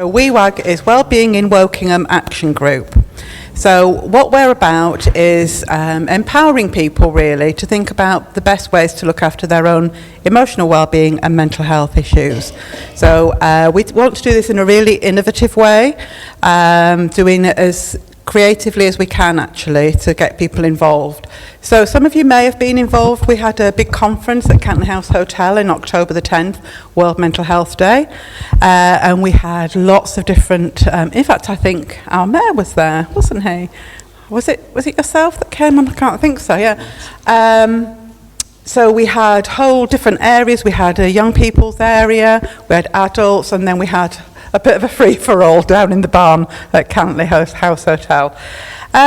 So WIWAG is Wellbeing in Wokingham Action Group. So what we're about is empowering people really to think about the best ways to look after their own emotional well-being and mental health issues. So we want to do this in a really innovative way, doing it as creatively as we can actually to get people involved. So some of you may have been involved. We had a big conference at Canton House Hotel in October the 10th, World Mental Health Day, and we had lots of different, in fact I think our mayor was there, wasn't he? Was it yourself that came on? I can't think so, yeah. So we had whole different areas. We had a young people's area, we had adults, and then we had a bit of a free-for-all down in the barn at Cantley House Hotel.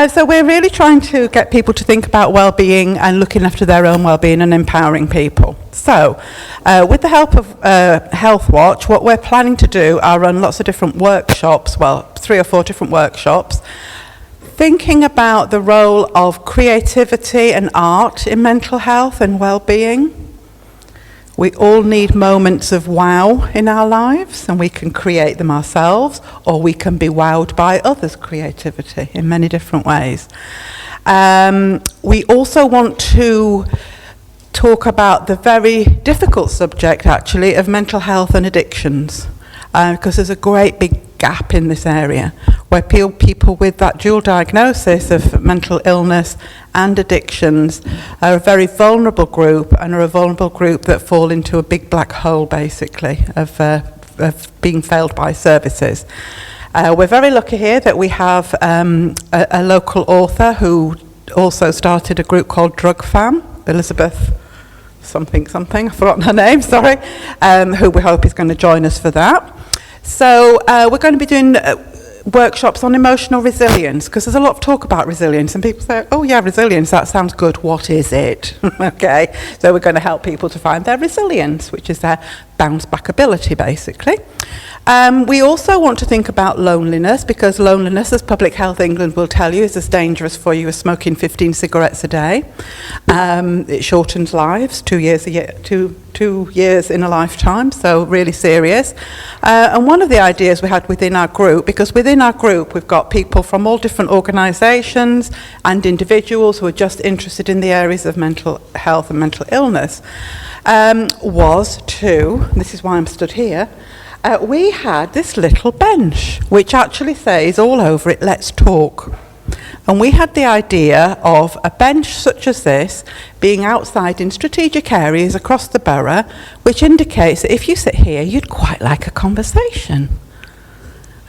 So we're really trying to get people to think about well-being and looking after their own well-being and empowering people. So with the help of Healthwatch, what we're planning to do are run lots of different workshops, well, 3 or 4 different workshops, thinking about the role of creativity and art in mental health and well-being. We all need moments of wow in our lives, and we can create them ourselves, or we can be wowed by others' creativity in many different ways. We also want to talk about the very difficult subject, actually, of mental health and addictions, because there's a great big gap in this area where people with that dual diagnosis of mental illness and addictions are a very vulnerable group, and are a vulnerable group that fall into a big black hole basically of being failed by services. We're very lucky here that we have a local author who also started a group called Drug Fam, Elizabeth something, I've forgotten her name, sorry, who we hope is going to join us for that. So we're going to be doing workshops on emotional resilience, because there's a lot of talk about resilience, and people say, oh yeah, resilience, that sounds good, what is it? Okay, so we're going to help people to find their resilience, which is their bounce back ability basically. We also want to think about loneliness, because loneliness, as Public Health England will tell you, is as dangerous for you as smoking 15 cigarettes a day. It shortens lives, 2 years a year, 2 years in a lifetime, so really serious. And one of the ideas we had within our group, because within our group we've got people from all different organisations and individuals who are just interested in the areas of mental health and mental illness, was to, this is why I'm stood here, we had this little bench which actually says all over it, let's talk. And we had the idea of a bench such as this being outside in strategic areas across the borough, which indicates that if you sit here, you'd quite like a conversation.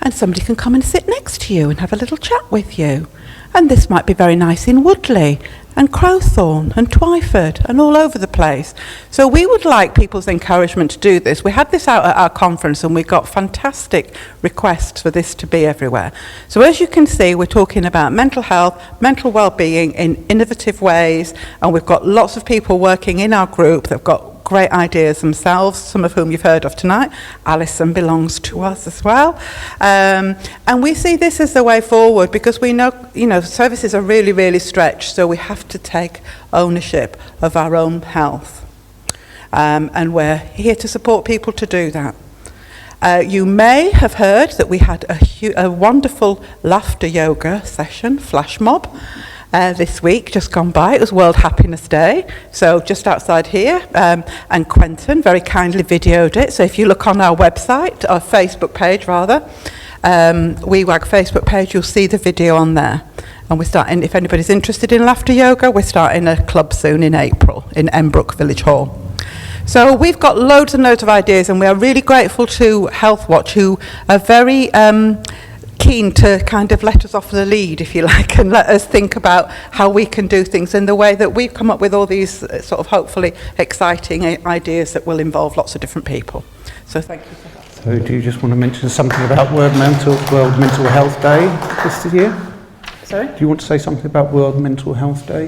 And somebody can come and sit next to you and have a little chat with you. And this might be very nice in Woodley and Crowthorne and Twyford and all over the place. So we would like people's encouragement to do this. We had this out at our conference and we got fantastic requests for this to be everywhere. So as you can see, we're talking about mental health, mental well-being in innovative ways, and we've got lots of people working in our group that have got great ideas themselves, some of whom you've heard of tonight. Alison belongs to us as well. And we see this as the way forward, because we know, services are really, really stretched, so we have to take ownership of our own health. And we're here to support people to do that. You may have heard that we had a wonderful laughter yoga session, flash mob, this week, just gone by. It was World Happiness Day, so just outside here, and Quentin very kindly videoed it. So if you look on our website, our Facebook page rather, WIWAG Facebook page, you'll see the video on there. And we're starting, if anybody's interested in laughter yoga, we're starting a club soon in April in Embrook Village Hall. So we've got loads and loads of ideas, and we are really grateful to Healthwatch, who are very keen to kind of let us off the lead, if you like, and let us think about how we can do things in the way that we've come up with all these sort of hopefully exciting ideas that will involve lots of different people. So thank you for that. So do you just want to mention something about World Mental Health Day this year? Sorry? Do you want to say something about World Mental Health Day?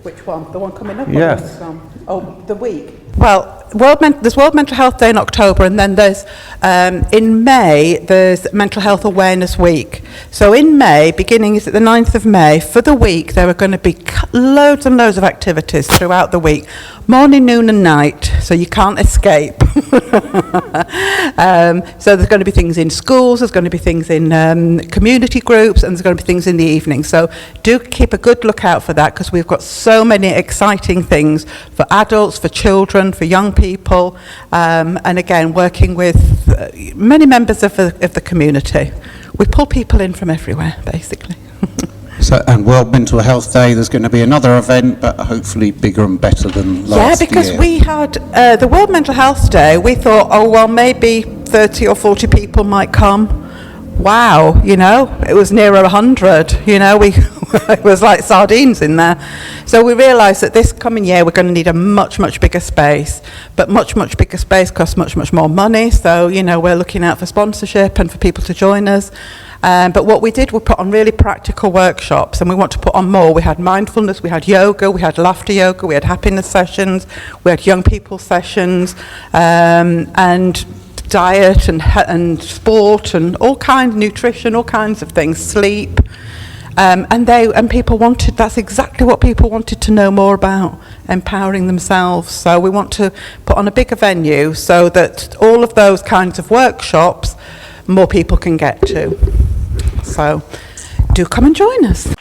Which one? The one coming up? Yes. The week? Well, there's World Mental Health Day in October, and then there's, in May, there's Mental Health Awareness Week. So in May, beginning is at the 9th of May, for the week, there are going to be loads and loads of activities throughout the week, morning, noon and night, so you can't escape. So there's going to be things in schools, there's going to be things in community groups, and there's going to be things in the evening. So do keep a good lookout for that, because we've got so many exciting things for adults, for children, for young people, and again, working with many members of the community. We pull people in from everywhere, basically. So, and World Mental Health Day, there's going to be another event, but hopefully bigger and better than last year. Yeah, because we had the World Mental Health Day, we thought, oh, well, maybe 30 or 40 people might come. Wow, you know, it was nearer 100, you know, it was like sardines in there. So we realised that this coming year we're going to need a much, much bigger space, but much, much bigger space costs much, much more money. So, you know, we're looking out for sponsorship and for people to join us. But what we did, we put on really practical workshops, and we want to put on more. We had mindfulness, we had yoga, we had laughter yoga, we had happiness sessions, we had young people sessions, and diet and sport and all kinds, nutrition, all kinds of things, sleep. And people wanted, that's exactly what people wanted to know more about, empowering themselves. So we want to put on a bigger venue so that all of those kinds of workshops, more people can get to. So do come and join us.